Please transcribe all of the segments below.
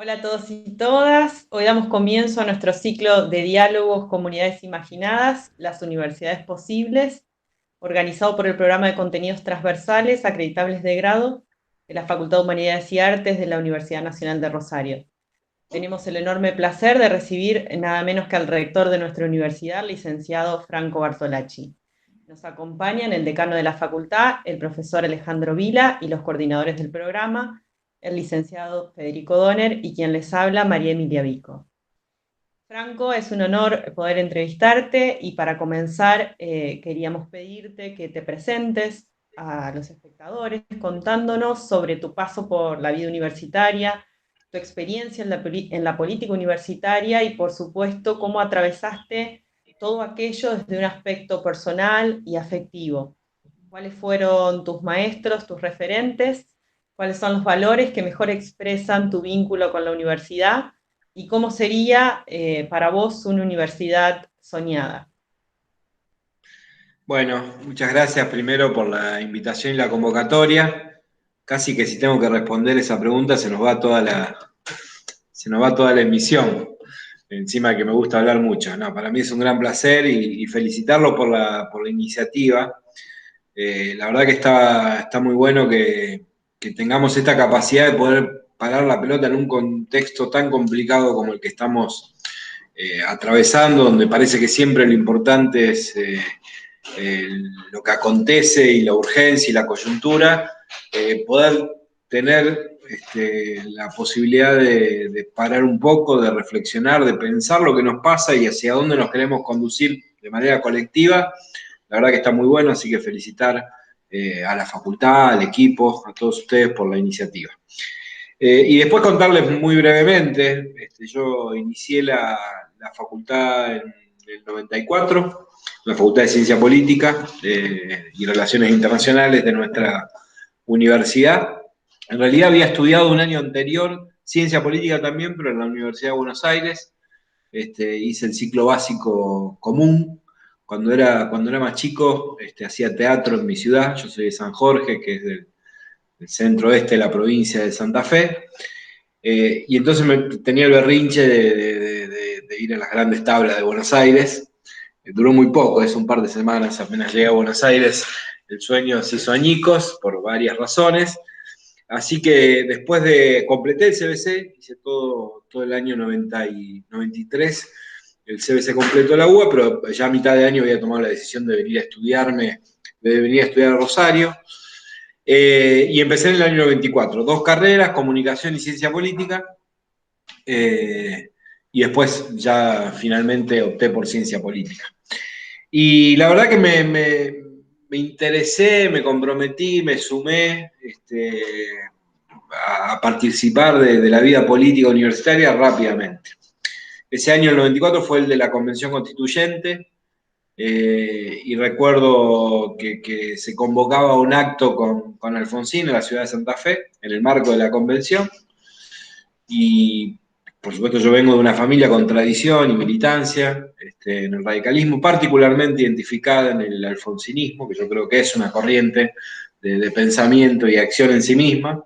Hola a todos y todas. Hoy damos comienzo a nuestro ciclo de diálogos Comunidades Imaginadas, las universidades posibles, organizado por el programa de contenidos transversales acreditables de grado de la Facultad de Humanidades y Artes de la Universidad Nacional de Rosario. Tenemos el enorme placer de recibir nada menos que al rector de nuestra universidad, licenciado Franco Bartolacci. Nos acompañan el decano de la facultad, el profesor Alejandro Vila, y los coordinadores del programa, el licenciado Federico Donner y quien les habla, María Emilia Vico. Franco, es un honor poder entrevistarte y para comenzar queríamos pedirte que te presentes a los espectadores contándonos sobre tu paso por la vida universitaria, tu experiencia en la política universitaria y por supuesto cómo atravesaste todo aquello desde un aspecto personal y afectivo. ¿Cuáles fueron tus maestros, tus referentes? ¿Cuáles son los valores que mejor expresan tu vínculo con la universidad? ¿Y cómo sería para vos una universidad soñada? Bueno, muchas gracias primero por la invitación y la convocatoria. Casi que si tengo que responder esa pregunta se nos va toda la emisión. Encima que me gusta hablar mucho. No, para mí es un gran placer y felicitarlo por la iniciativa. La verdad que está muy bueno que tengamos esta capacidad de poder parar la pelota en un contexto tan complicado como el que estamos atravesando, donde parece que siempre lo importante es lo que acontece y la urgencia y la coyuntura, poder tener la posibilidad de parar un poco, de reflexionar, de pensar lo que nos pasa y hacia dónde nos queremos conducir de manera colectiva. La verdad que está muy bueno, así que felicitar a la facultad, al equipo, a todos ustedes por la iniciativa. Y después contarles muy brevemente, yo inicié la facultad en el 94, la Facultad de Ciencia Política y Relaciones Internacionales de nuestra universidad. En realidad había estudiado un año anterior Ciencia Política también, pero en la Universidad de Buenos Aires. Hice el ciclo básico común. Cuando era más chico, hacía teatro en mi ciudad. Yo soy de San Jorge, que es del centro-este de la provincia de Santa Fe. Y entonces tenía el berrinche de ir a las grandes tablas de Buenos Aires. Duró muy poco, es un par de semanas, apenas llegué a Buenos Aires, el sueño se hizo añicos por varias razones. Así que después completé el CBC, hice todo el año 93, el CBC completó la UBA, pero ya a mitad de año había tomado la decisión de venir a estudiar a Rosario. Y empecé en el año 94, dos carreras, comunicación y ciencia política, eh, y después ya finalmente opté por ciencia política. Y la verdad que me interesé, me comprometí, me sumé a participar de la vida política universitaria rápidamente. Ese año, el 94, fue el de la Convención Constituyente, y recuerdo que se convocaba un acto con Alfonsín en la ciudad de Santa Fe, en el marco de la convención, y por supuesto yo vengo de una familia con tradición y militancia en el radicalismo, particularmente identificada en el alfonsinismo, que yo creo que es una corriente de pensamiento y acción en sí misma.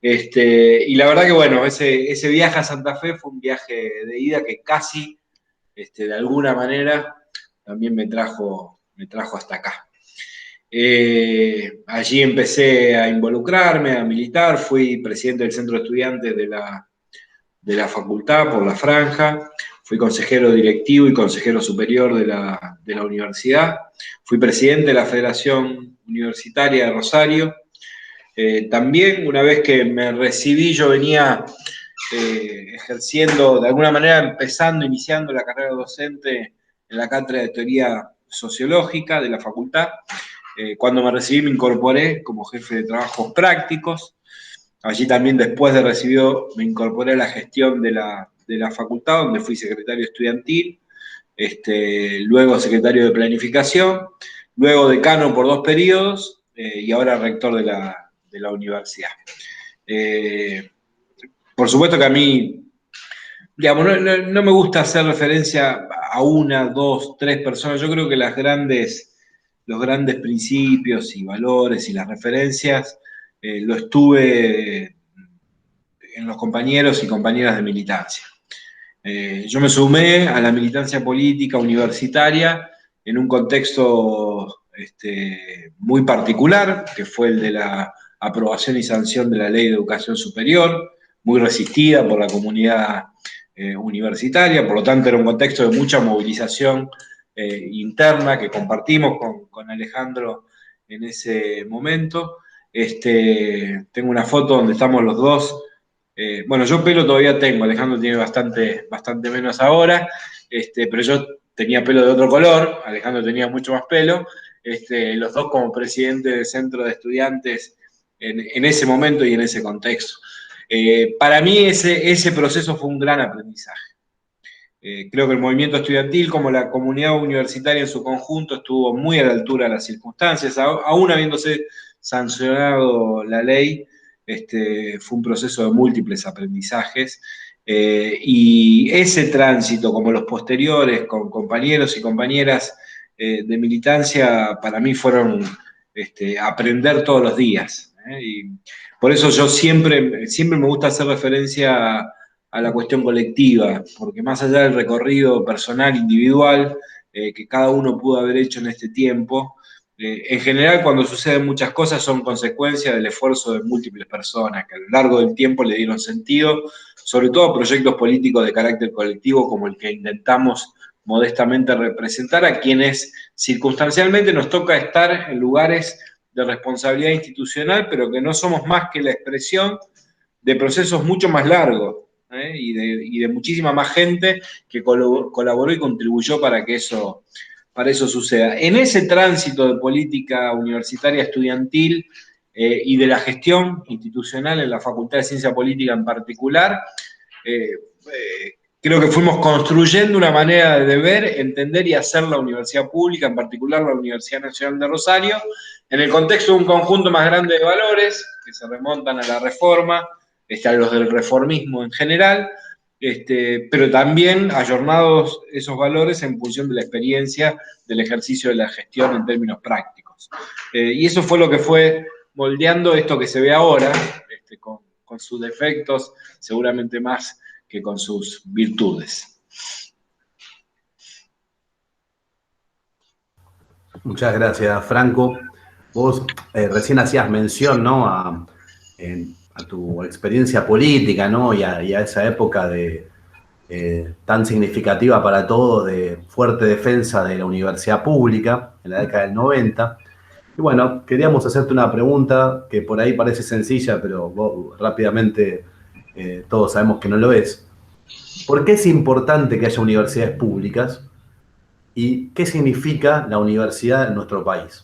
Y la verdad que bueno, ese viaje a Santa Fe fue un viaje de ida que casi, de alguna manera, también me trajo hasta acá. Allí empecé a involucrarme, a militar, fui presidente del centro de estudiantes de la facultad por la franja, fui consejero directivo y consejero superior de la universidad, fui presidente de la Federación Universitaria de Rosario. También una vez que me recibí yo venía ejerciendo, de alguna manera iniciando la carrera docente en la cátedra de teoría sociológica de la facultad. Cuando me recibí me incorporé como jefe de trabajos prácticos. Allí también, después de recibido, me incorporé a la gestión de la facultad, donde fui secretario estudiantil, luego secretario de planificación, luego decano por 2 periodos, y ahora rector de la universidad. Eh, por supuesto que a mí, digamos, no me gusta hacer referencia a una, dos, tres personas. Yo creo que los grandes principios y valores y las referencias lo estuve en los compañeros y compañeras de militancia. Yo me sumé a la militancia política universitaria en un contexto muy particular, que fue el de la aprobación y sanción de la Ley de Educación Superior, muy resistida por la comunidad universitaria, por lo tanto era un contexto de mucha movilización interna que compartimos con Alejandro en ese momento. Tengo una foto donde estamos los dos. Bueno, yo pelo todavía tengo, Alejandro tiene bastante menos ahora, pero yo tenía pelo de otro color, Alejandro tenía mucho más pelo, los dos como presidente del centro de estudiantes en ese momento y en ese contexto. Para mí ese proceso fue un gran aprendizaje. Creo que el movimiento estudiantil, como la comunidad universitaria en su conjunto, estuvo muy a la altura de las circunstancias, aún habiéndose sancionado la ley. Fue un proceso de múltiples aprendizajes y ese tránsito, como los posteriores, con compañeros y compañeras de militancia, para mí fueron aprender todos los días. Y por eso yo siempre me gusta hacer referencia a la cuestión colectiva, porque más allá del recorrido personal, individual, que cada uno pudo haber hecho en este tiempo, en general, cuando suceden muchas cosas, son consecuencia del esfuerzo de múltiples personas que a lo largo del tiempo le dieron sentido, sobre todo a proyectos políticos de carácter colectivo, como el que intentamos modestamente representar a quienes circunstancialmente nos toca estar en lugares de responsabilidad institucional, pero que no somos más que la expresión de procesos mucho más largos, y de muchísima más gente que colaboró y contribuyó para eso suceda. En ese tránsito de política universitaria estudiantil y de la gestión institucional en la Facultad de Ciencia Política en particular, creo que fuimos construyendo una manera de ver, entender y hacer la universidad pública, en particular la Universidad Nacional de Rosario, en el contexto de un conjunto más grande de valores que se remontan a la reforma, a los del reformismo en general, pero también ayornados esos valores en función de la experiencia del ejercicio de la gestión en términos prácticos. Y eso fue lo que fue moldeando esto que se ve ahora, con sus defectos, seguramente más que con sus virtudes. Muchas gracias, Franco. Vos recién hacías mención, ¿no?, a tu experiencia política, ¿no?, y a esa época tan significativa para todos de fuerte defensa de la universidad pública en la década del 90. Y bueno, queríamos hacerte una pregunta que por ahí parece sencilla, pero vos, rápidamente todos sabemos que no lo es. ¿Por qué es importante que haya universidades públicas? ¿Y qué significa la universidad en nuestro país?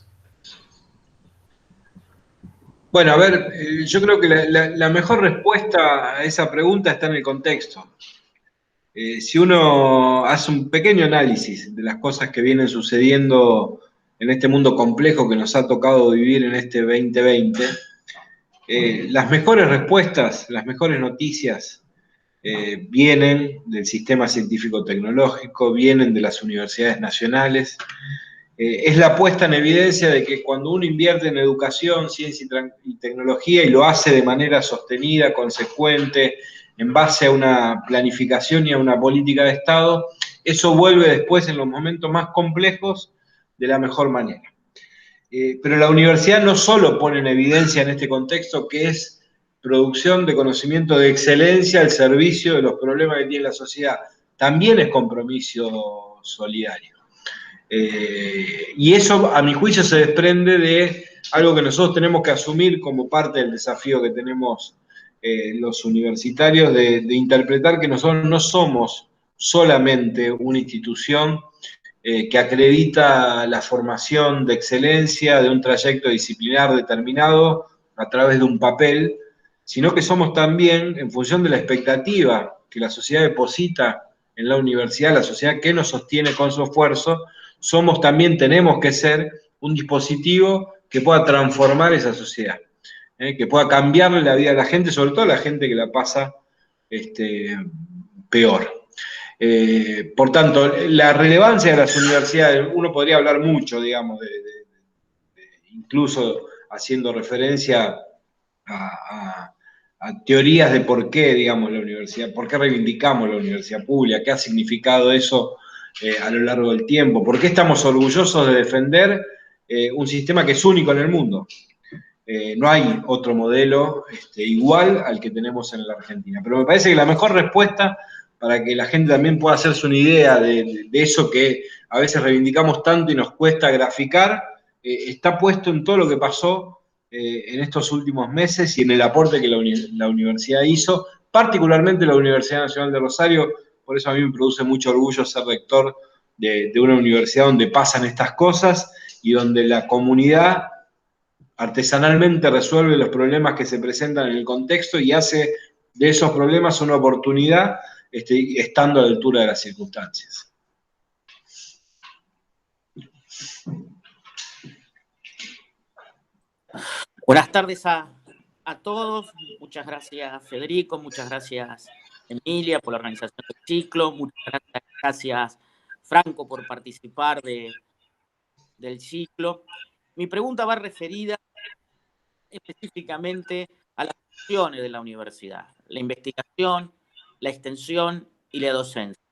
Bueno, a ver, yo creo que la mejor respuesta a esa pregunta está en el contexto. Si uno hace un pequeño análisis de las cosas que vienen sucediendo en este mundo complejo que nos ha tocado vivir en este 2020, las mejores respuestas, las mejores noticias vienen del sistema científico-tecnológico, vienen de las universidades nacionales. Es la puesta en evidencia de que cuando uno invierte en educación, ciencia y tecnología y lo hace de manera sostenida, consecuente, en base a una planificación y a una política de Estado, eso vuelve después en los momentos más complejos de la mejor manera. Pero la universidad no solo pone en evidencia en este contexto que es producción de conocimiento de excelencia al servicio de los problemas que tiene la sociedad, también es compromiso solidario. Y eso, a mi juicio, se desprende de algo que nosotros tenemos que asumir como parte del desafío que tenemos los universitarios de interpretar que nosotros no somos solamente una institución que acredita la formación de excelencia de un trayecto disciplinar determinado a través de un papel, sino que somos también, en función de la expectativa que la sociedad deposita en la universidad, la sociedad que nos sostiene con su esfuerzo, tenemos que ser un dispositivo que pueda transformar esa sociedad, que pueda cambiarle la vida a la gente, sobre todo a la gente que la pasa peor. Por tanto, la relevancia de las universidades, uno podría hablar mucho, digamos, incluso haciendo referencia a a teorías de por qué, digamos, la universidad, por qué reivindicamos la universidad pública, qué ha significado eso a lo largo del tiempo, por qué estamos orgullosos de defender un sistema que es único en el mundo. No hay otro modelo igual al que tenemos en la Argentina. Pero me parece que la mejor respuesta para que la gente también pueda hacerse una idea de eso que a veces reivindicamos tanto y nos cuesta graficar, está puesto en todo lo que pasó en estos últimos meses y en el aporte que la universidad hizo, particularmente la Universidad Nacional de Rosario. Por eso a mí me produce mucho orgullo ser rector de una universidad donde pasan estas cosas y donde la comunidad artesanalmente resuelve los problemas que se presentan en el contexto y hace de esos problemas una oportunidad, estando a la altura de las circunstancias. Buenas tardes a todos. Muchas gracias, Federico. Muchas gracias, Emilia, por la organización del ciclo. Muchas gracias, Franco, por participar del ciclo. Mi pregunta va referida específicamente a las funciones de la universidad, la investigación, la extensión y la docencia.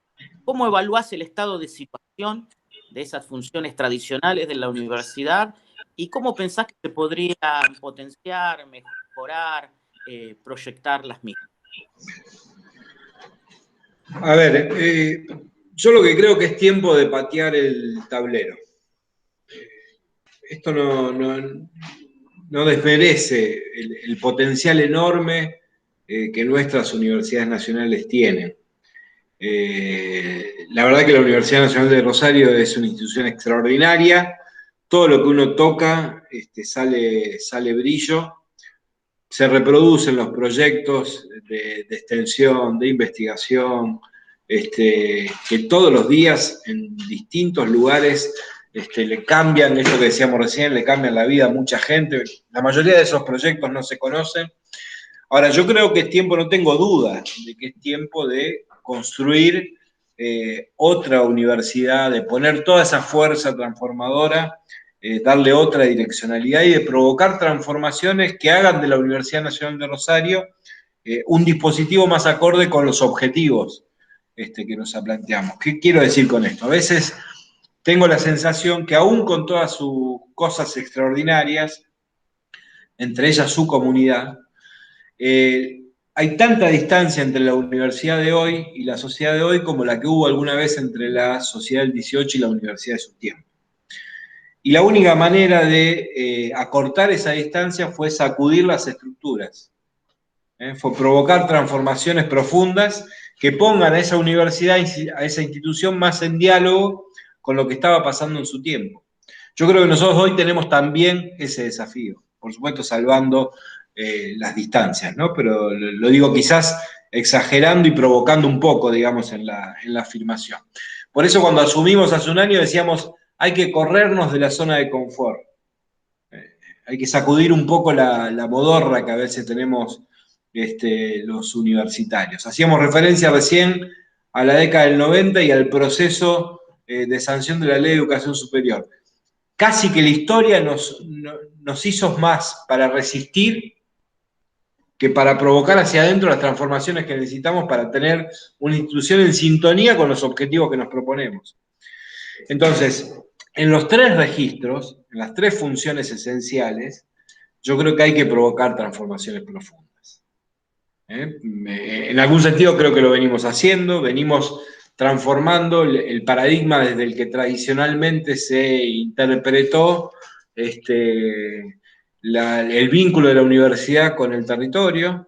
¿Cómo evaluás el estado de situación de esas funciones tradicionales de la universidad y cómo pensás que se podrían potenciar, mejorar, proyectar las mismas? A ver, yo lo que creo que es tiempo de patear el tablero. Esto no desmerece el potencial enorme que nuestras universidades nacionales tienen. La verdad que la Universidad Nacional de Rosario es una institución extraordinaria. Todo lo que uno toca sale brillo. Se reproducen los proyectos de extensión, de investigación, que todos los días en distintos lugares le cambian, esto que decíamos recién, le cambian la vida a mucha gente. La mayoría de esos proyectos no se conocen. Ahora, yo creo que es tiempo, no tengo duda de que es tiempo de construir otra universidad, de poner toda esa fuerza transformadora, darle otra direccionalidad y de provocar transformaciones que hagan de la Universidad Nacional de Rosario un dispositivo más acorde con los objetivos que nos planteamos. ¿Qué quiero decir con esto? A veces tengo la sensación que aún con todas sus cosas extraordinarias, entre ellas su comunidad, hay tanta distancia entre la universidad de hoy y la sociedad de hoy como la que hubo alguna vez entre la sociedad del 18 y la universidad de su tiempo. Y la única manera de acortar esa distancia fue sacudir las estructuras. Fue provocar transformaciones profundas que pongan a esa universidad, a esa institución más en diálogo con lo que estaba pasando en su tiempo. Yo creo que nosotros hoy tenemos también ese desafío, por supuesto salvando las distancias, ¿no? Pero lo digo quizás exagerando y provocando un poco, digamos, en la afirmación. Por eso cuando asumimos hace un año decíamos, hay que corrernos de la zona de confort. Hay que sacudir un poco la modorra que a veces tenemos los universitarios. Hacíamos referencia recién a la década del 90 y al proceso de sanción de la Ley de Educación Superior. Casi que la historia nos hizo más para resistir que para provocar hacia adentro las transformaciones que necesitamos para tener una institución en sintonía con los objetivos que nos proponemos. Entonces, en los tres registros, en las tres funciones esenciales, yo creo que hay que provocar transformaciones profundas. En algún sentido creo que lo venimos haciendo, venimos transformando el paradigma desde el que tradicionalmente se interpretó el vínculo de la universidad con el territorio,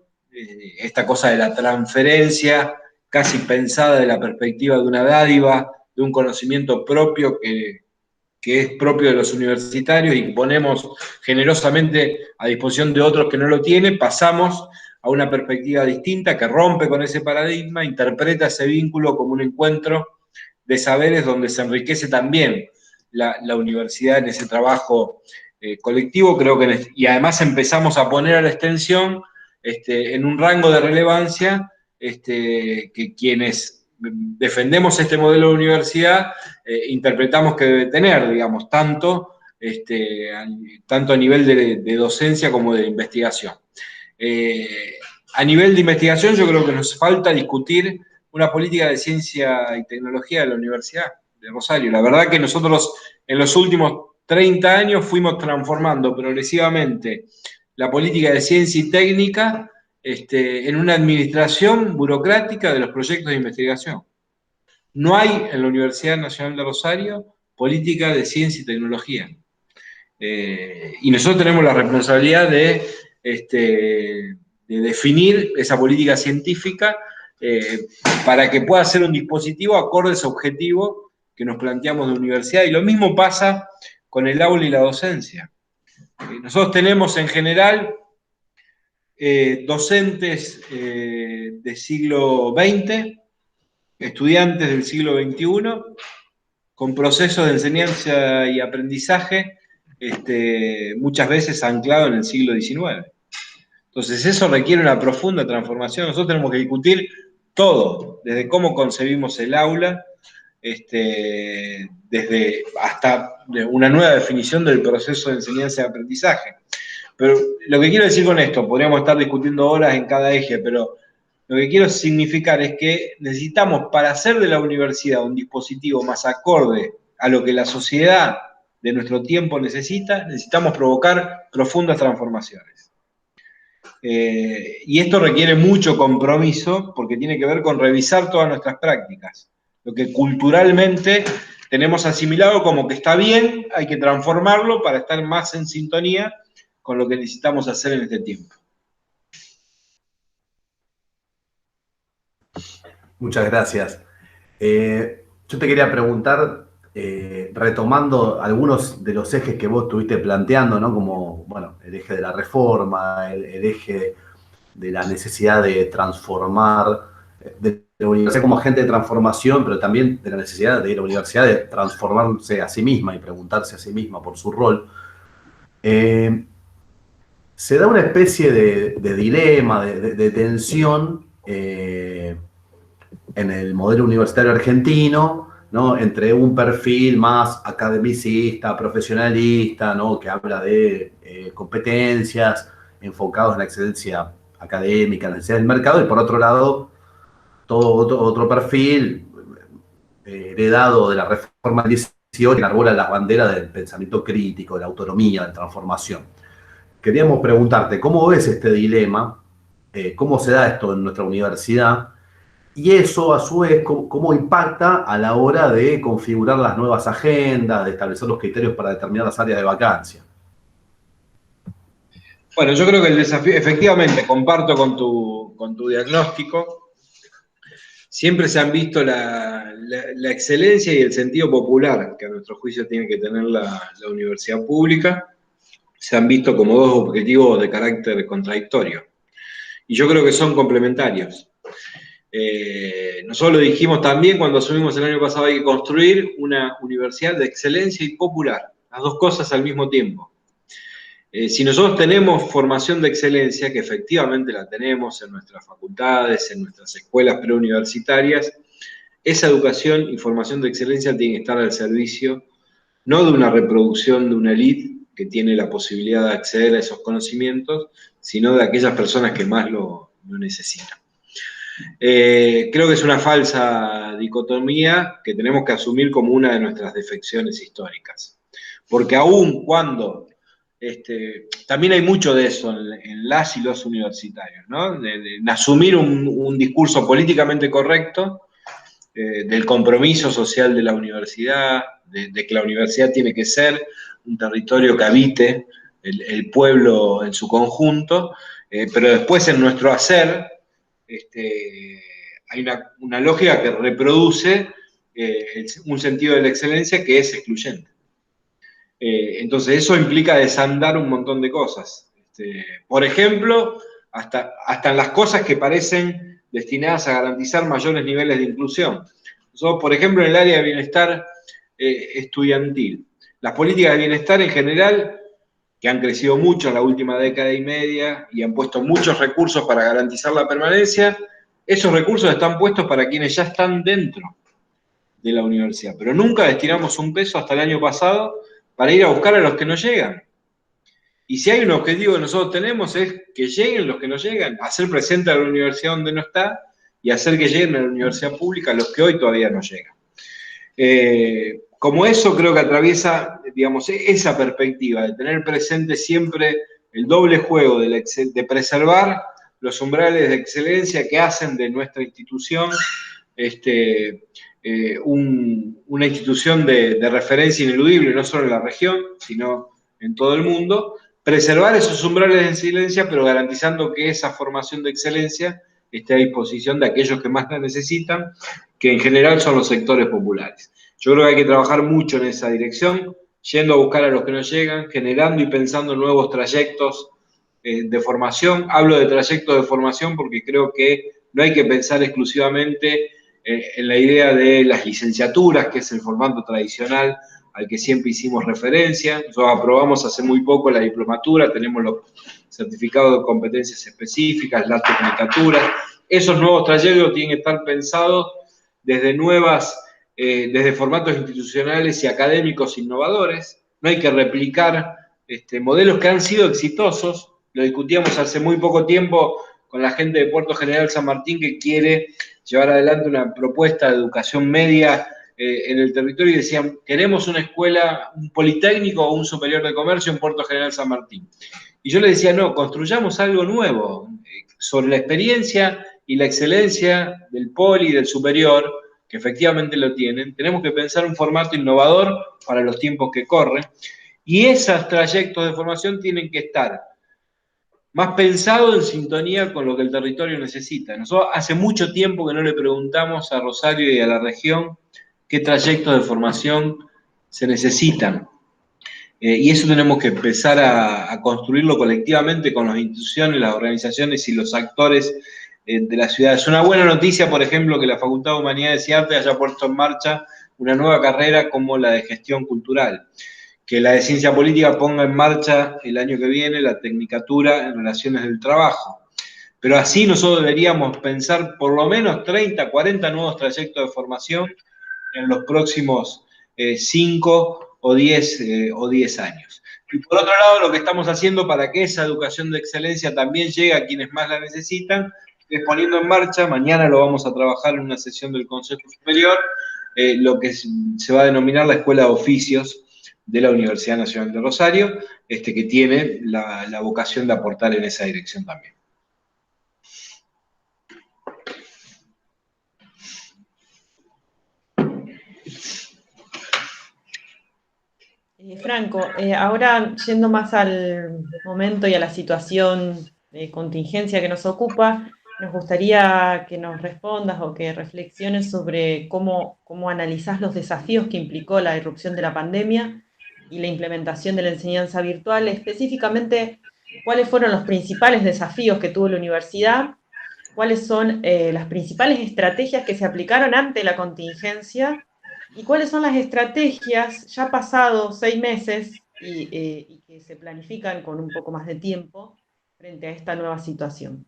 esta cosa de la transferencia casi pensada de la perspectiva de una dádiva, de un conocimiento propio que es propio de los universitarios y que ponemos generosamente a disposición de otros que no lo tienen, pasamos a una perspectiva distinta que rompe con ese paradigma, interpreta ese vínculo como un encuentro de saberes donde se enriquece también la universidad en ese trabajo colectivo, creo que y además empezamos a poner a la extensión en un rango de relevancia que quienes defendemos este modelo de universidad interpretamos que debe tener, digamos, tanto a nivel de docencia como de investigación. a nivel de investigación yo creo que nos falta discutir una política de ciencia y tecnología de la Universidad de Rosario. La verdad que nosotros en los últimos 30 años fuimos transformando progresivamente la política de ciencia y técnica en una administración burocrática de los proyectos de investigación. No hay en la Universidad Nacional de Rosario política de ciencia y tecnología. Y nosotros tenemos la responsabilidad de definir esa política científica para que pueda ser un dispositivo acorde a ese objetivo que nos planteamos de universidad. Y lo mismo pasa con el aula y la docencia. Nosotros tenemos en general docentes del siglo XX, estudiantes del siglo XXI, con procesos de enseñanza y aprendizaje muchas veces anclado en el siglo XIX. Entonces eso requiere una profunda transformación. Nosotros tenemos que discutir todo, desde cómo concebimos el aula, desde hasta una nueva definición del proceso de enseñanza y aprendizaje. Pero lo que quiero decir con esto, podríamos estar discutiendo horas en cada eje, pero lo que quiero significar es que necesitamos, para hacer de la universidad un dispositivo más acorde a lo que la sociedad de nuestro tiempo necesita, necesitamos provocar profundas transformaciones. Y esto requiere mucho compromiso porque tiene que ver con revisar todas nuestras prácticas. Lo que culturalmente tenemos asimilado como que está bien, hay que transformarlo para estar más en sintonía con lo que necesitamos hacer en este tiempo. Muchas gracias. Yo te quería preguntar, retomando algunos de los ejes que vos estuviste planteando, ¿no? Como, bueno, el eje de la reforma, el eje de la necesidad de transformar, de la universidad como agente de transformación, pero también de la necesidad de la universidad de transformarse a sí misma y preguntarse a sí misma por su rol. Se da una especie de dilema, de tensión en el modelo universitario argentino, ¿no? Entre un perfil más academicista, profesionalista, ¿no? Que habla de competencias enfocados en la excelencia académica, en la necesidad del mercado, y por otro lado, todo otro perfil heredado de la reforma del 18 que enarbola las banderas del pensamiento crítico, de la autonomía, de la transformación. Queríamos preguntarte, ¿cómo ves este dilema? ¿Cómo se da esto en nuestra universidad? Y eso, a su vez, ¿cómo impacta a la hora de configurar las nuevas agendas, de establecer los criterios para determinadas áreas de vacancia? Bueno, yo creo que el desafío, efectivamente, comparto con tu diagnóstico. Siempre se han visto la excelencia y el sentido popular que a nuestro juicio tiene que tener la universidad pública. Se han visto como dos objetivos de carácter contradictorio. Y yo creo que son complementarios. Nosotros lo dijimos también cuando asumimos el año pasado, hay que construir una universidad de excelencia y popular, las dos cosas al mismo tiempo. Si nosotros tenemos formación de excelencia, que efectivamente la tenemos en nuestras facultades, en nuestras escuelas preuniversitarias, esa educación y formación de excelencia tiene que estar al servicio, no de una reproducción de una élite que tiene la posibilidad de acceder a esos conocimientos, sino de aquellas personas que más lo necesitan. Creo que es una falsa dicotomía que tenemos que asumir como una de nuestras defecciones históricas. Porque aun cuando, también hay mucho de eso en las y los universitarios, ¿no? De asumir un discurso políticamente correcto, del compromiso social de la universidad, de que la universidad tiene que ser un territorio que habite el pueblo en su conjunto, pero después en nuestro hacer hay una lógica que reproduce un sentido de la excelencia que es excluyente. Entonces eso implica desandar un montón de cosas. Por ejemplo, hasta en las cosas que parecen destinadas a garantizar mayores niveles de inclusión. Nosotros, por ejemplo, en el área de bienestar estudiantil, las políticas de bienestar en general, que han crecido mucho en la última década y media y han puesto muchos recursos para garantizar la permanencia, esos recursos están puestos para quienes ya están dentro de la universidad. Pero nunca destinamos un peso hasta el año pasado para ir a buscar a los que no llegan. Y si hay un objetivo que nosotros tenemos es que lleguen los que no llegan, hacer presente a la universidad donde no está y hacer que lleguen a la universidad pública los que hoy todavía no llegan. Como eso creo que atraviesa, digamos, esa perspectiva de tener presente siempre el doble juego de preservar los umbrales de excelencia que hacen de nuestra institución una institución de referencia ineludible, no solo en la región, sino en todo el mundo, preservar esos umbrales de excelencia, pero garantizando que esa formación de excelencia esté a disposición de aquellos que más la necesitan, que en general son los sectores populares. Yo creo que hay que trabajar mucho en esa dirección, yendo a buscar a los que no llegan, generando y pensando nuevos trayectos de formación. Hablo de trayectos de formación porque creo que no hay que pensar exclusivamente en la idea de las licenciaturas, que es el formato tradicional al que siempre hicimos referencia. Nosotros aprobamos hace muy poco la diplomatura, tenemos los certificados de competencias específicas, las tecnicaturas. Esos nuevos trayectos tienen que estar pensados desde desde formatos institucionales y académicos innovadores. No hay que replicar modelos que han sido exitosos. Lo discutíamos hace muy poco tiempo con la gente de Puerto General San Martín, que quiere llevar adelante una propuesta de educación media en el territorio, y decían, queremos una escuela, un politécnico o un superior de comercio en Puerto General San Martín. Y yo le decía, no, construyamos algo nuevo, sobre la experiencia y la excelencia del poli y del superior, que efectivamente lo tienen. Tenemos que pensar un formato innovador para los tiempos que corren, y esos trayectos de formación tienen que estar más pensado en sintonía con lo que el territorio necesita. Nosotros hace mucho tiempo que no le preguntamos a Rosario y a la región qué trayectos de formación se necesitan. Y eso tenemos que empezar a construirlo colectivamente con las instituciones, las organizaciones y los actores de la ciudad. Es una buena noticia, por ejemplo, que la Facultad de Humanidades y Artes haya puesto en marcha una nueva carrera como la de gestión cultural. Que la de Ciencia Política ponga en marcha el año que viene la Tecnicatura en Relaciones del Trabajo. Pero así nosotros deberíamos pensar por lo menos 30, 40 nuevos trayectos de formación en los próximos 5 o 10 años. Y por otro lado, lo que estamos haciendo para que esa educación de excelencia también llegue a quienes más la necesitan, es poniendo en marcha, mañana lo vamos a trabajar en una sesión del Consejo Superior, lo que se va a denominar la Escuela de Oficios de la Universidad Nacional de Rosario, que tiene la vocación de aportar en esa dirección también. Franco, ahora yendo más al momento y a la situación de contingencia que nos ocupa, nos gustaría que nos respondas o que reflexiones sobre cómo analizás los desafíos que implicó la irrupción de la pandemia y la implementación de la enseñanza virtual, específicamente cuáles fueron los principales desafíos que tuvo la universidad, cuáles son las principales estrategias que se aplicaron ante la contingencia y cuáles son las estrategias ya pasados 6 meses y que se planifican con un poco más de tiempo frente a esta nueva situación.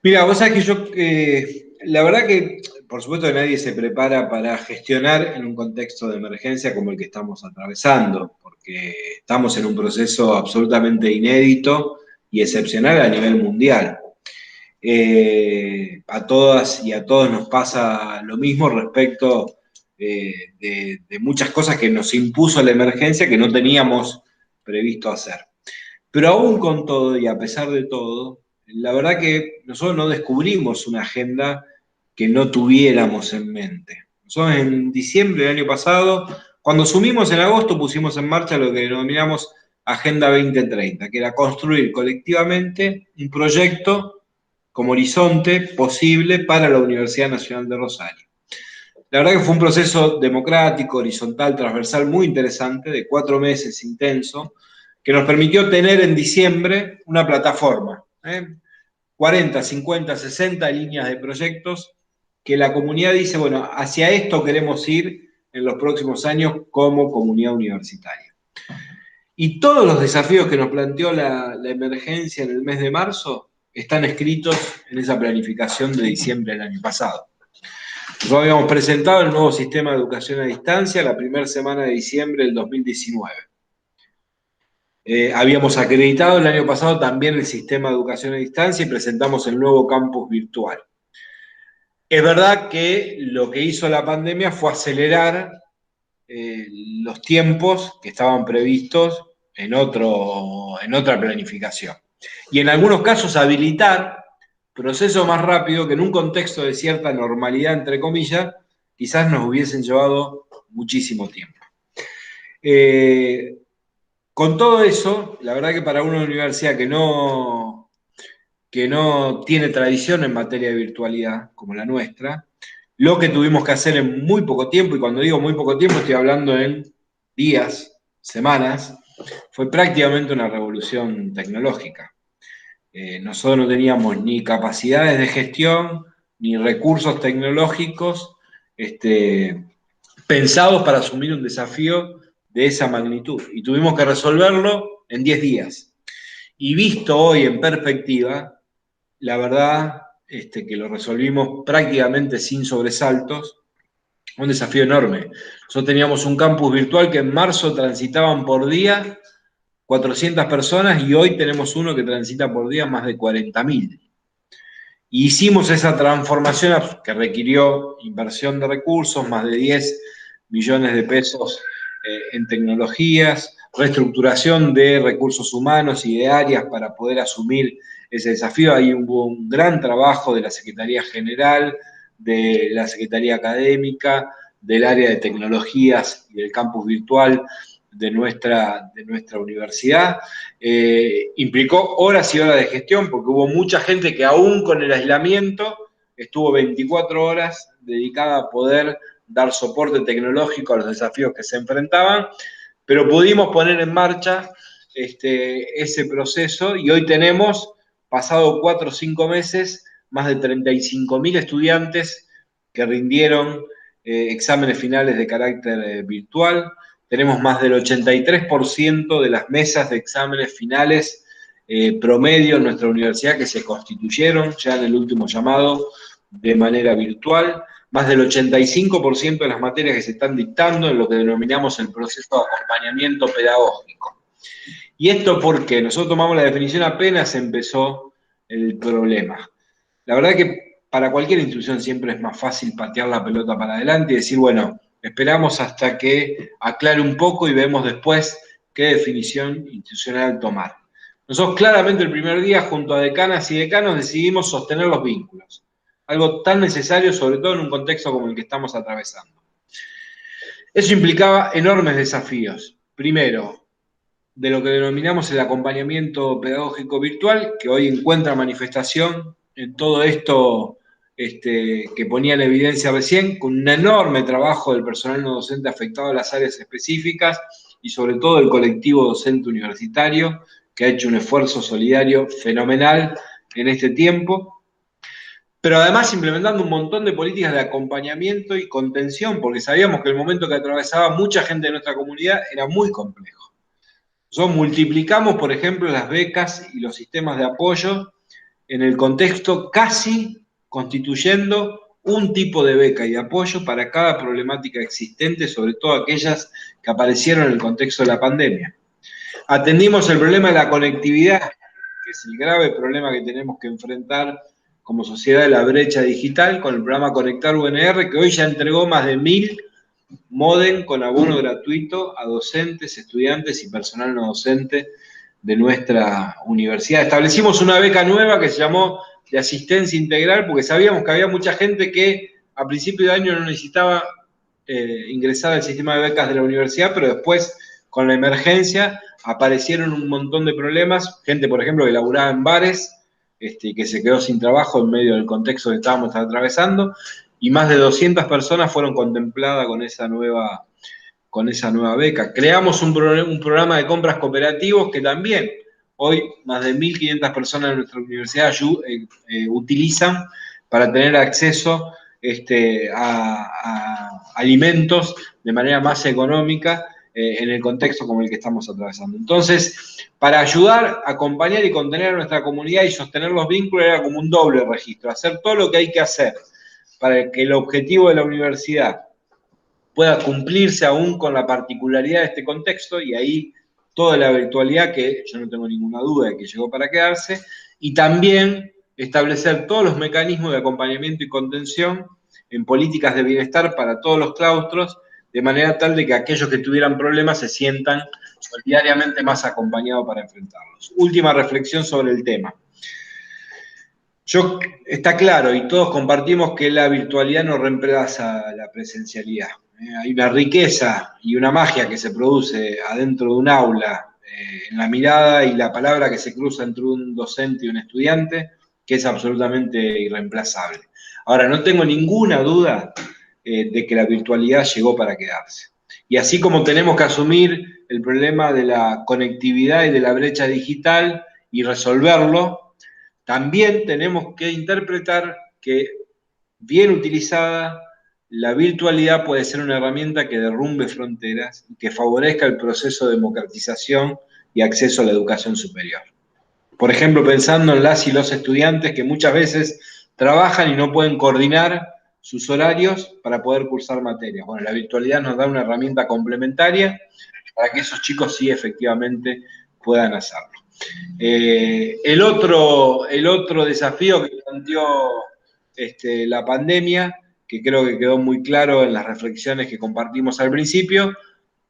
Mira, vos sabés que yo, la verdad que, por supuesto que nadie se prepara para gestionar en un contexto de emergencia como el que estamos atravesando, porque estamos en un proceso absolutamente inédito y excepcional a nivel mundial. A todas y a todos nos pasa lo mismo respecto de muchas cosas que nos impuso la emergencia que no teníamos previsto hacer. Pero aún con todo y a pesar de todo, la verdad que nosotros no descubrimos una agenda que no tuviéramos en mente. Nosotros en diciembre del año pasado, cuando asumimos en agosto, pusimos en marcha lo que denominamos Agenda 2030, que era construir colectivamente un proyecto como horizonte posible para la Universidad Nacional de Rosario. La verdad que fue un proceso democrático, horizontal, transversal, muy interesante, de 4 meses intenso, que nos permitió tener en diciembre una plataforma, 40, 50, 60 líneas de proyectos que la comunidad dice, bueno, hacia esto queremos ir en los próximos años como comunidad universitaria. Y todos los desafíos que nos planteó la emergencia en el mes de marzo están escritos en esa planificación de diciembre del año pasado. Nosotros habíamos presentado el nuevo sistema de educación a distancia la primera semana de diciembre del 2019. Habíamos acreditado el año pasado también el sistema de educación a distancia y presentamos el nuevo campus virtual. Es verdad que lo que hizo la pandemia fue acelerar los tiempos que estaban previstos en otra planificación. Y en algunos casos habilitar procesos más rápidos que en un contexto de cierta normalidad, entre comillas, quizás nos hubiesen llevado muchísimo tiempo. Con todo eso, la verdad que para una universidad que no tiene tradición en materia de virtualidad, como la nuestra, lo que tuvimos que hacer en muy poco tiempo, y cuando digo muy poco tiempo estoy hablando en días, semanas, fue prácticamente una revolución tecnológica. Nosotros no teníamos ni capacidades de gestión, ni recursos tecnológicos pensados para asumir un desafío de esa magnitud. Y tuvimos que resolverlo en 10 días. Y visto hoy en perspectiva, la verdad que lo resolvimos prácticamente sin sobresaltos, un desafío enorme. Nosotros teníamos un campus virtual que en marzo transitaban por día 400 personas y hoy tenemos uno que transita por día más de 40.000. Y hicimos esa transformación que requirió inversión de recursos, más de 10 millones de pesos en tecnologías, reestructuración de recursos humanos y de áreas para poder asumir ese desafío. Ahí hubo un gran trabajo de la Secretaría General, de la Secretaría Académica, del área de tecnologías y del campus virtual de nuestra universidad. Implicó horas y horas de gestión, porque hubo mucha gente que aún con el aislamiento estuvo 24 horas dedicada a poder dar soporte tecnológico a los desafíos que se enfrentaban, pero pudimos poner en marcha ese proceso y hoy tenemos, pasado 4 o 5 meses, más de 35.000 estudiantes que rindieron exámenes finales de carácter virtual. Tenemos más del 83% de las mesas de exámenes finales promedio en nuestra universidad que se constituyeron ya en el último llamado de manera virtual. Más del 85% de las materias que se están dictando en lo que denominamos el proceso de acompañamiento pedagógico. ¿Y esto por qué? Nosotros tomamos la definición apenas empezó el problema. La verdad que para cualquier institución siempre es más fácil patear la pelota para adelante y decir, bueno, esperamos hasta que aclare un poco y vemos después qué definición institucional tomar. Nosotros claramente el primer día, junto a decanas y decanos, decidimos sostener los vínculos. Algo tan necesario, sobre todo en un contexto como el que estamos atravesando. Eso implicaba enormes desafíos. Primero, de lo que denominamos el acompañamiento pedagógico virtual, que hoy encuentra manifestación en todo esto que ponía en evidencia recién, con un enorme trabajo del personal no docente afectado a las áreas específicas y sobre todo el colectivo docente universitario, que ha hecho un esfuerzo solidario fenomenal en este tiempo, pero además implementando un montón de políticas de acompañamiento y contención, porque sabíamos que el momento que atravesaba mucha gente de nuestra comunidad era muy complejo. Nosotros multiplicamos, por ejemplo, las becas y los sistemas de apoyo en el contexto casi constituyendo un tipo de beca y de apoyo para cada problemática existente, sobre todo aquellas que aparecieron en el contexto de la pandemia. Atendimos el problema de la conectividad, que es el grave problema que tenemos que enfrentar como sociedad de la brecha digital, con el programa Conectar UNR, que hoy ya entregó más de 1.000 módem con abono gratuito a docentes, estudiantes y personal no docente de nuestra universidad. Establecimos una beca nueva que se llamó de asistencia integral, porque sabíamos que había mucha gente que a principio de año no necesitaba ingresar al sistema de becas de la universidad, pero después, con la emergencia, aparecieron un montón de problemas. Gente, por ejemplo, que laburaba en bares, que se quedó sin trabajo en medio del contexto que estábamos atravesando, y más de 200 personas fueron contempladas con esa nueva beca. Creamos un programa de compras cooperativos que también hoy más de 1.500 personas de nuestra universidad utilizan para tener acceso a alimentos de manera más económica en el contexto como el que estamos atravesando. Entonces, para ayudar, acompañar y contener a nuestra comunidad y sostener los vínculos era como un doble registro, hacer todo lo que hay que hacer para que el objetivo de la universidad pueda cumplirse aún con la particularidad de este contexto, y ahí toda la virtualidad, que yo no tengo ninguna duda de que llegó para quedarse, y también establecer todos los mecanismos de acompañamiento y contención en políticas de bienestar para todos los claustros, de manera tal de que aquellos que tuvieran problemas se sientan solidariamente más acompañados para enfrentarlos. Última reflexión sobre el tema. Está claro, y todos compartimos, que la virtualidad no reemplaza la presencialidad. Hay una riqueza y una magia que se produce adentro de un aula, en la mirada y la palabra que se cruza entre un docente y un estudiante, que es absolutamente irreemplazable. Ahora, no tengo ninguna duda de que la virtualidad llegó para quedarse. Y así como tenemos que asumir el problema de la conectividad y de la brecha digital y resolverlo, también tenemos que interpretar que, bien utilizada, la virtualidad puede ser una herramienta que derrumbe fronteras y que favorezca el proceso de democratización y acceso a la educación superior. Por ejemplo, pensando en las y los estudiantes que muchas veces trabajan y no pueden coordinar sus horarios para poder cursar materias. Bueno, la virtualidad nos da una herramienta complementaria para que esos chicos sí efectivamente puedan hacerlo. El otro desafío que planteó la pandemia, que creo que quedó muy claro en las reflexiones que compartimos al principio,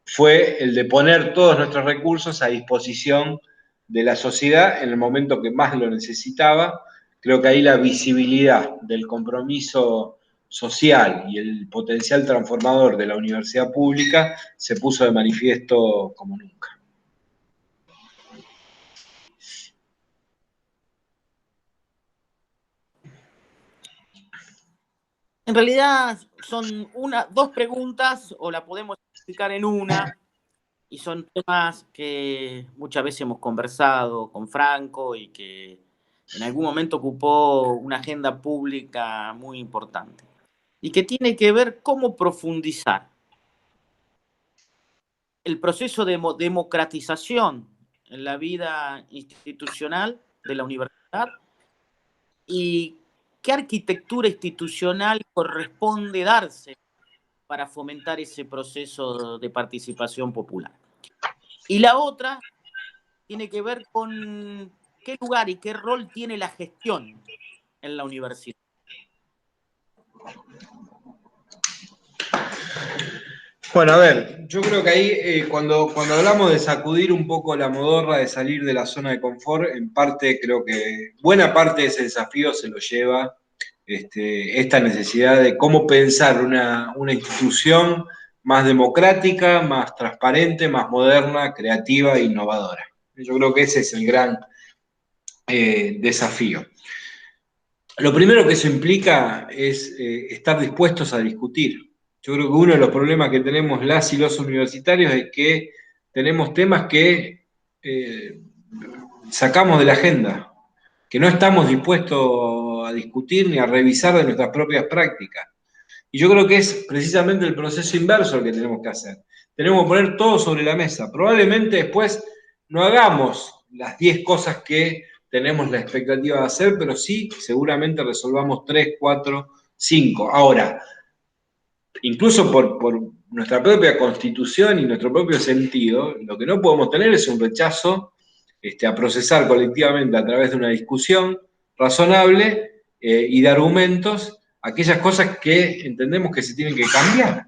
fue el de poner todos nuestros recursos a disposición de la sociedad en el momento que más lo necesitaba. Creo que ahí la visibilidad del compromiso social y el potencial transformador de la universidad pública se puso de manifiesto como nunca. En realidad son dos preguntas, o la podemos explicar en una, y son temas que muchas veces hemos conversado con Franco y que en algún momento ocupó una agenda pública muy importante, y que tiene que ver cómo profundizar el proceso de democratización en la vida institucional de la universidad y qué arquitectura institucional corresponde darse para fomentar ese proceso de participación popular. Y la otra tiene que ver con qué lugar y qué rol tiene la gestión en la universidad. Bueno, a ver, yo creo que ahí cuando hablamos de sacudir un poco la modorra, de salir de la zona de confort, en parte creo que buena parte de ese desafío se lo lleva esta necesidad de cómo pensar una institución más democrática, más transparente, más moderna, creativa e innovadora. Yo creo que ese es el gran desafío. Lo primero que eso implica es estar dispuestos a discutir. Yo creo que uno de los problemas que tenemos las y los universitarios es que tenemos temas que sacamos de la agenda, que no estamos dispuestos a discutir ni a revisar de nuestras propias prácticas. Y yo creo que es precisamente el proceso inverso el que tenemos que hacer. Tenemos que poner todo sobre la mesa. Probablemente después no hagamos las 10 cosas que tenemos la expectativa de hacer, pero sí, seguramente resolvamos 3, 4, 5. Ahora, incluso por nuestra propia constitución y nuestro propio sentido, lo que no podemos tener es un rechazo a procesar colectivamente a través de una discusión razonable y de argumentos aquellas cosas que entendemos que se tienen que cambiar.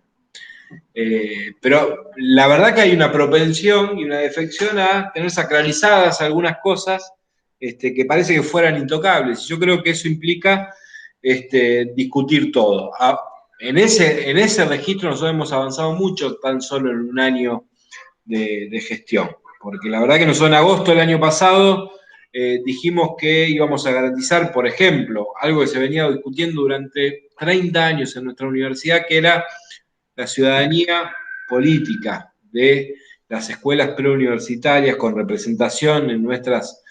Pero la verdad que hay una propensión y una defección a tener sacralizadas algunas cosas que parece que fueran intocables. Yo creo que eso implica discutir todo. En ese registro nosotros hemos avanzado mucho tan solo en un año de gestión, porque la verdad que nosotros en agosto del año pasado dijimos que íbamos a garantizar, por ejemplo, algo que se venía discutiendo durante 30 años en nuestra universidad, que era la ciudadanía política de las escuelas preuniversitarias con representación en nuestros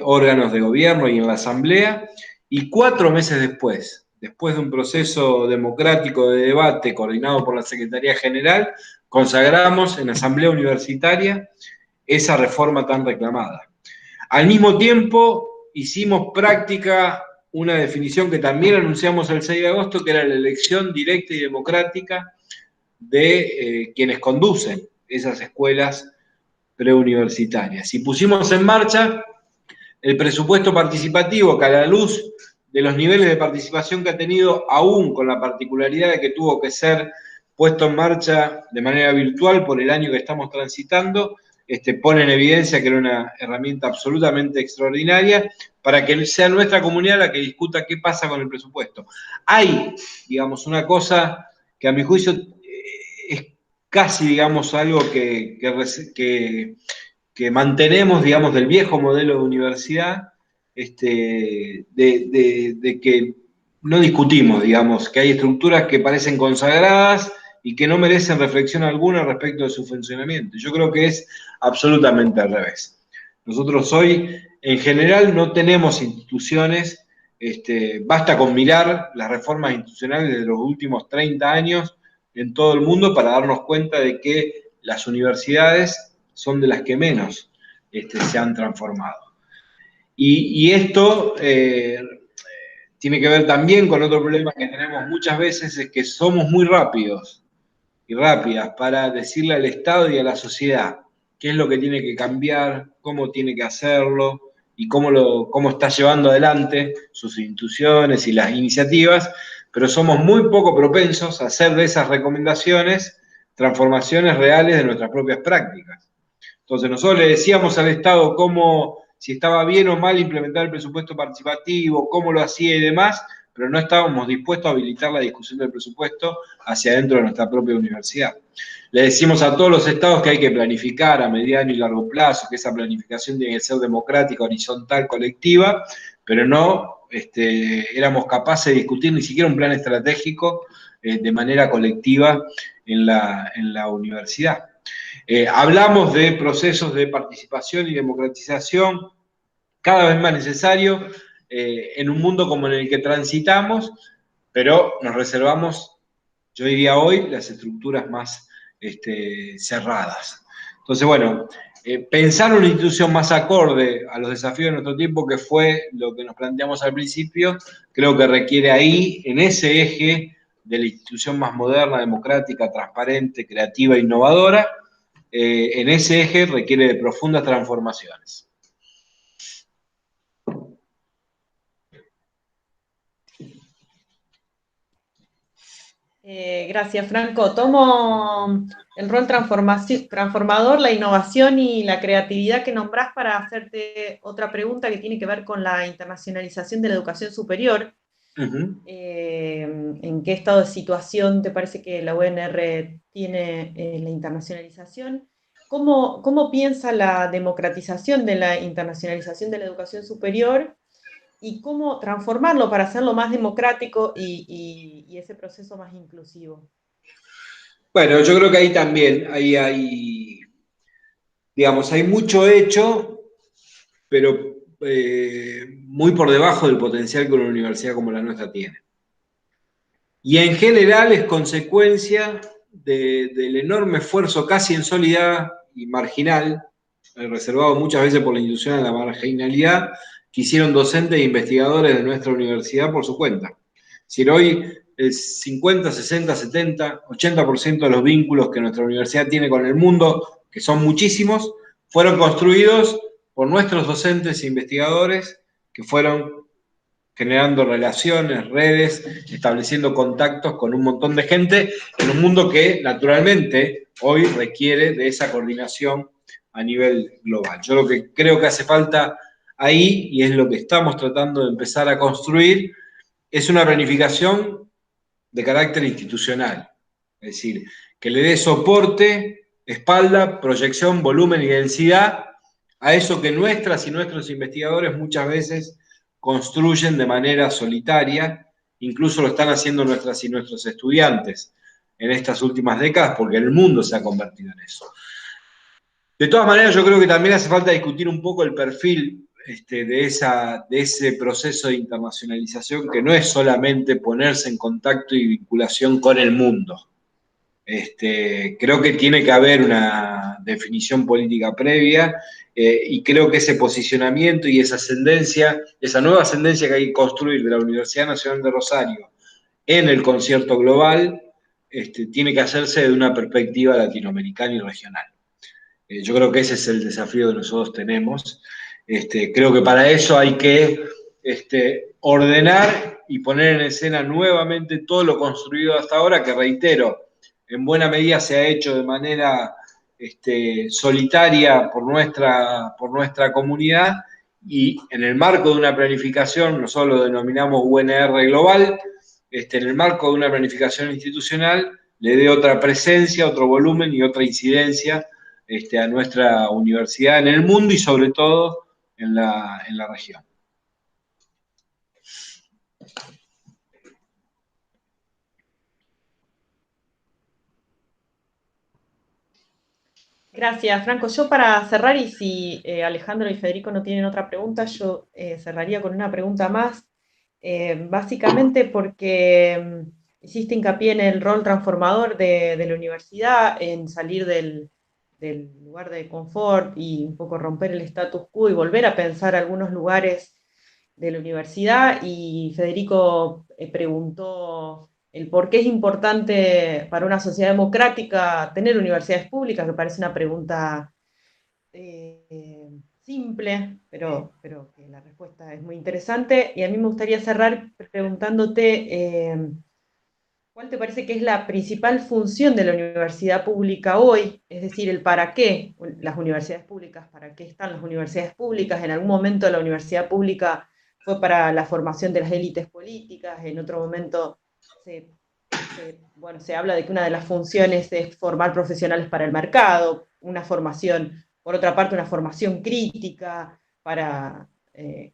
órganos de gobierno y en la asamblea, y 4 meses después de un proceso democrático de debate coordinado por la Secretaría General, consagramos en la Asamblea Universitaria esa reforma tan reclamada. Al mismo tiempo, hicimos práctica una definición que también anunciamos el 6 de agosto, que era la elección directa y democrática de quienes conducen esas escuelas preuniversitarias. Y pusimos en marcha el presupuesto participativo, que a la luz de los niveles de participación que ha tenido, aún con la particularidad de que tuvo que ser puesto en marcha de manera virtual por el año que estamos transitando, pone en evidencia que era una herramienta absolutamente extraordinaria para que sea nuestra comunidad la que discuta qué pasa con el presupuesto. Hay, digamos, una cosa que a mi juicio es casi, digamos, algo que mantenemos, digamos, del viejo modelo de universidad, de que no discutimos, digamos, que hay estructuras que parecen consagradas y que no merecen reflexión alguna respecto de su funcionamiento. Yo creo que es absolutamente al revés. Nosotros hoy, en general, no tenemos instituciones, basta con mirar las reformas institucionales de los últimos 30 años en todo el mundo para darnos cuenta de que las universidades son de las que menos se han transformado. Y esto tiene que ver también con otro problema que tenemos muchas veces, es que somos muy rápidos y rápidas para decirle al Estado y a la sociedad qué es lo que tiene que cambiar, cómo tiene que hacerlo y cómo está llevando adelante sus instituciones y las iniciativas, pero somos muy poco propensos a hacer de esas recomendaciones transformaciones reales de nuestras propias prácticas. Entonces nosotros le decíamos al Estado si estaba bien o mal implementar el presupuesto participativo, cómo lo hacía y demás, pero no estábamos dispuestos a habilitar la discusión del presupuesto hacia adentro de nuestra propia universidad. Le decimos a todos los estados que hay que planificar a mediano y largo plazo, que esa planificación tiene que ser democrática, horizontal, colectiva, pero no éramos capaces de discutir ni siquiera un plan estratégico de manera colectiva en la universidad. Hablamos de procesos de participación y democratización cada vez más necesarios en un mundo como en el que transitamos, pero nos reservamos, yo diría hoy, las estructuras más cerradas. Entonces, bueno, pensar una institución más acorde a los desafíos de nuestro tiempo, que fue lo que nos planteamos al principio, creo que requiere ahí, en ese eje de la institución más moderna, democrática, transparente, creativa e innovadora, en ese eje requiere de profundas transformaciones. Gracias, Franco. Tomo el rol transformador, la innovación y la creatividad que nombrás para hacerte otra pregunta que tiene que ver con la internacionalización de la educación superior. Uh-huh. ¿En qué estado de situación te parece que la UNR tiene la internacionalización? ¿Cómo piensa la democratización de la internacionalización de la educación superior? Y cómo transformarlo para hacerlo más democrático y ese proceso más inclusivo. Bueno, yo creo que ahí también hay mucho hecho, pero muy por debajo del potencial que una universidad como la nuestra tiene. Y en general es consecuencia del enorme esfuerzo casi en soledad y marginal, reservado muchas veces por la inducción a la marginalidad, que hicieron docentes e investigadores de nuestra universidad por su cuenta. Si hoy el 50, 60, 70, 80% de los vínculos que nuestra universidad tiene con el mundo, que son muchísimos, fueron construidos por nuestros docentes e investigadores que fueron generando relaciones, redes, estableciendo contactos con un montón de gente en un mundo que naturalmente hoy requiere de esa coordinación a nivel global. Yo lo que creo que hace falta ahí, y es lo que estamos tratando de empezar a construir, es una planificación de carácter institucional. Es decir, que le dé soporte, espalda, proyección, volumen y densidad a eso que nuestras y nuestros investigadores muchas veces construyen de manera solitaria, incluso lo están haciendo nuestras y nuestros estudiantes en estas últimas décadas, porque el mundo se ha convertido en eso. De todas maneras, yo creo que también hace falta discutir un poco el perfil de ese proceso de internacionalización, que no es solamente ponerse en contacto y vinculación con el mundo. Creo que tiene que haber una definición política previa, y creo que ese posicionamiento y esa ascendencia, esa nueva ascendencia que hay que construir de la Universidad Nacional de Rosario en el concierto global, tiene que hacerse de una perspectiva latinoamericana y regional. Yo creo que ese es el desafío que nosotros tenemos. Creo que para eso hay que ordenar y poner en escena nuevamente todo lo construido hasta ahora, que reitero, en buena medida se ha hecho de manera solitaria por nuestra comunidad, y en el marco de una planificación, nosotros lo denominamos UNR Global, en el marco de una planificación institucional, le dé otra presencia, otro volumen y otra incidencia a nuestra universidad en el mundo y sobre todo en la región. Gracias, Franco. Yo para cerrar, y si Alejandro y Federico no tienen otra pregunta, yo cerraría con una pregunta más, básicamente porque hiciste hincapié en el rol transformador de la universidad, en salir del lugar de confort y un poco romper el status quo y volver a pensar algunos lugares de la universidad. Y Federico preguntó el por qué es importante para una sociedad democrática tener universidades públicas, que parece una pregunta simple, pero que la respuesta es muy interesante. Y a mí me gustaría cerrar preguntándote ¿cuál te parece que es la principal función de la universidad pública hoy? Es decir, el para qué las universidades públicas, para qué están las universidades públicas. En algún momento la universidad pública fue para la formación de las élites políticas, en otro momento se habla de que una de las funciones es formar profesionales para el mercado, una formación, por otra parte, una formación crítica,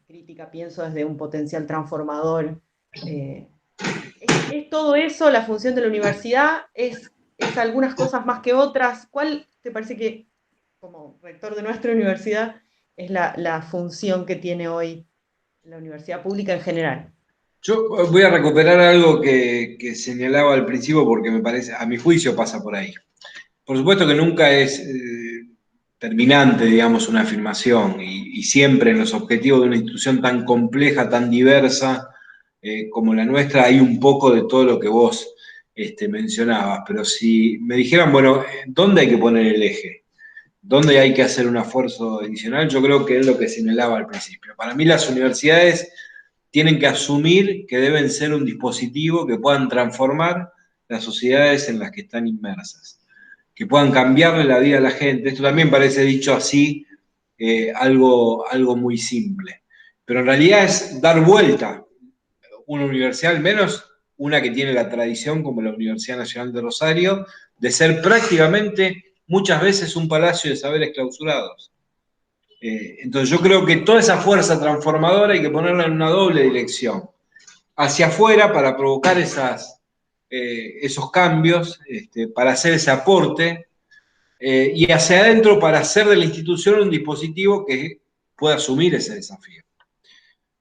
crítica pienso desde un potencial transformador. ¿Es todo eso la función de la universidad? ¿Es algunas cosas más que otras? ¿Cuál te parece que, como rector de nuestra universidad, es la función que tiene hoy la universidad pública en general? Yo voy a recuperar algo que señalaba al principio porque me parece, a mi juicio pasa por ahí. Por supuesto que nunca es terminante, digamos, una afirmación, y siempre en los objetivos de una institución tan compleja, tan diversa como la nuestra, hay un poco de todo lo que vos mencionabas. Pero si me dijeran, bueno, ¿dónde hay que poner el eje? ¿Dónde hay que hacer un esfuerzo adicional? Yo creo que es lo que señalaba al principio. Para mí las universidades tienen que asumir que deben ser un dispositivo que puedan transformar las sociedades en las que están inmersas, que puedan cambiarle la vida a la gente. Esto también parece dicho así, algo muy simple, pero en realidad es dar vuelta una universidad, al menos una que tiene la tradición como la Universidad Nacional de Rosario, de ser prácticamente muchas veces un palacio de saberes clausurados. Entonces yo creo que toda esa fuerza transformadora hay que ponerla en una doble dirección. Hacia afuera para provocar esos cambios, para hacer ese aporte, y hacia adentro para hacer de la institución un dispositivo que pueda asumir ese desafío.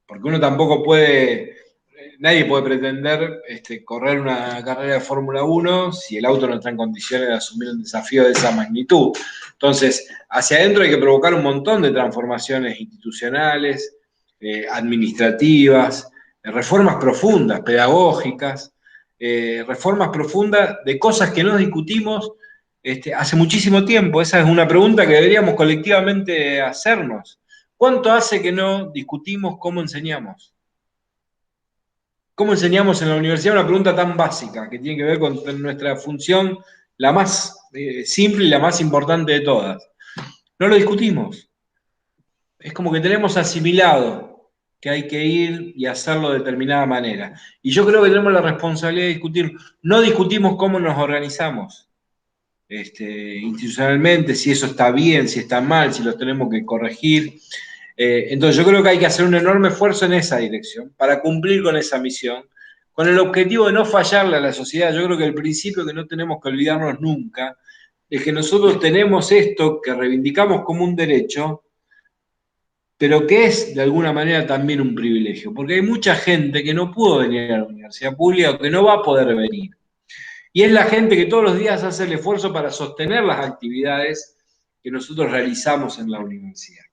Porque uno tampoco puede, nadie puede pretender correr una carrera de Fórmula 1 si el auto no está en condiciones de asumir un desafío de esa magnitud. Entonces, hacia adentro hay que provocar un montón de transformaciones institucionales, administrativas, reformas profundas, pedagógicas, reformas profundas de cosas que no discutimos hace muchísimo tiempo. Esa es una pregunta que deberíamos colectivamente hacernos. ¿Cuánto hace que no discutimos cómo enseñamos? ¿Cómo enseñamos en la universidad? Una pregunta tan básica que tiene que ver con nuestra función, la más simple y la más importante de todas. No lo discutimos. Es como que tenemos asimilado que hay que ir y hacerlo de determinada manera. Y yo creo que tenemos la responsabilidad de discutir. No discutimos cómo nos organizamos institucionalmente, si eso está bien, si está mal, si los tenemos que corregir. Entonces yo creo que hay que hacer un enorme esfuerzo en esa dirección para cumplir con esa misión, con el objetivo de no fallarle a la sociedad. Yo creo que el principio que no tenemos que olvidarnos nunca es que nosotros tenemos esto que reivindicamos como un derecho, pero que es de alguna manera también un privilegio, porque hay mucha gente que no pudo venir a la universidad pública o que no va a poder venir. Y es la gente que todos los días hace el esfuerzo para sostener las actividades que nosotros realizamos en la universidad.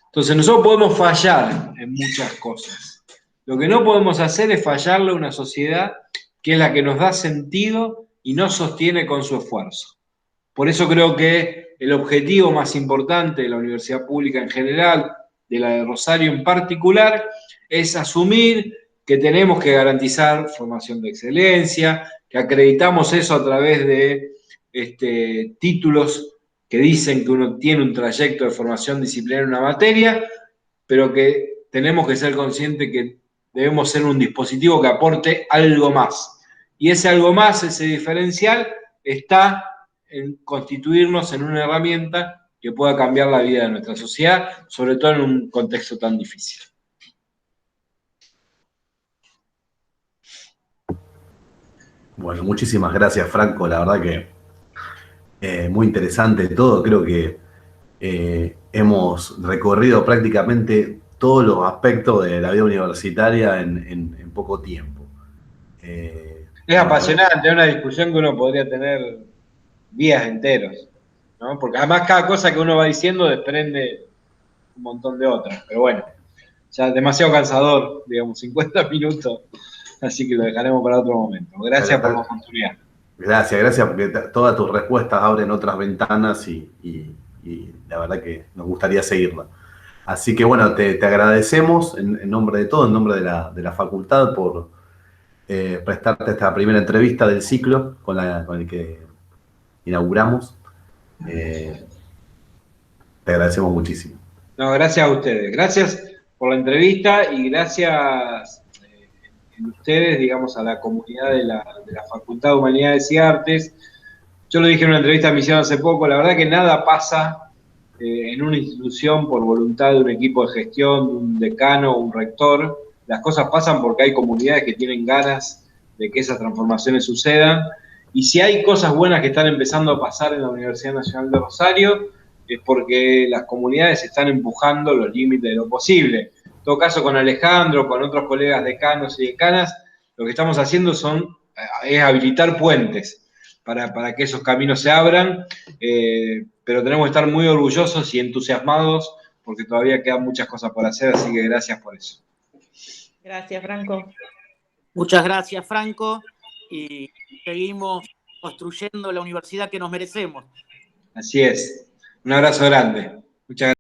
Entonces nosotros podemos fallar en muchas cosas. Lo que no podemos hacer es fallarle a una sociedad que es la que nos da sentido y nos sostiene con su esfuerzo. Por eso creo que el objetivo más importante de la universidad pública en general, de la de Rosario en particular, es asumir que tenemos que garantizar formación de excelencia, que acreditamos eso a través de títulos que dicen que uno tiene un trayecto de formación disciplinaria en una materia, pero que tenemos que ser conscientes que debemos ser un dispositivo que aporte algo más. Y ese algo más, ese diferencial, está en constituirnos en una herramienta que pueda cambiar la vida de nuestra sociedad, sobre todo en un contexto tan difícil. Bueno, muchísimas gracias, Franco. La verdad que muy interesante todo. Creo que hemos recorrido prácticamente todos los aspectos de la vida universitaria en poco tiempo. Es apasionante, es una discusión que uno podría tener días enteros, ¿no? Porque además cada cosa que uno va diciendo desprende un montón de otras. Pero bueno, ya demasiado cansador, digamos, 50 minutos, así que lo dejaremos para otro momento. Gracias por la oportunidad. Gracias, porque todas tus respuestas abren otras ventanas y la verdad que nos gustaría seguirla. Así que bueno, te agradecemos en nombre de todo, en nombre de la facultad por prestarte esta primera entrevista del ciclo con el que inauguramos. Te agradecemos muchísimo. No, gracias a ustedes. Gracias por la entrevista y gracias a ustedes, digamos, a la comunidad de la Facultad de Humanidades y Artes. Yo lo dije en una entrevista que me hicieron hace poco, la verdad que nada pasa en una institución por voluntad de un equipo de gestión, de un decano o un rector. Las cosas pasan porque hay comunidades que tienen ganas de que esas transformaciones sucedan. Y si hay cosas buenas que están empezando a pasar en la Universidad Nacional de Rosario, es porque las comunidades están empujando los límites de lo posible. En todo caso, con Alejandro, con otros colegas decanos y decanas, lo que estamos haciendo es habilitar puentes para que esos caminos se abran, pero tenemos que estar muy orgullosos y entusiasmados porque todavía quedan muchas cosas por hacer, así que gracias por eso. Gracias, Franco. Muchas gracias, Franco, y seguimos construyendo la universidad que nos merecemos. Así es. Un abrazo grande. Muchas gracias.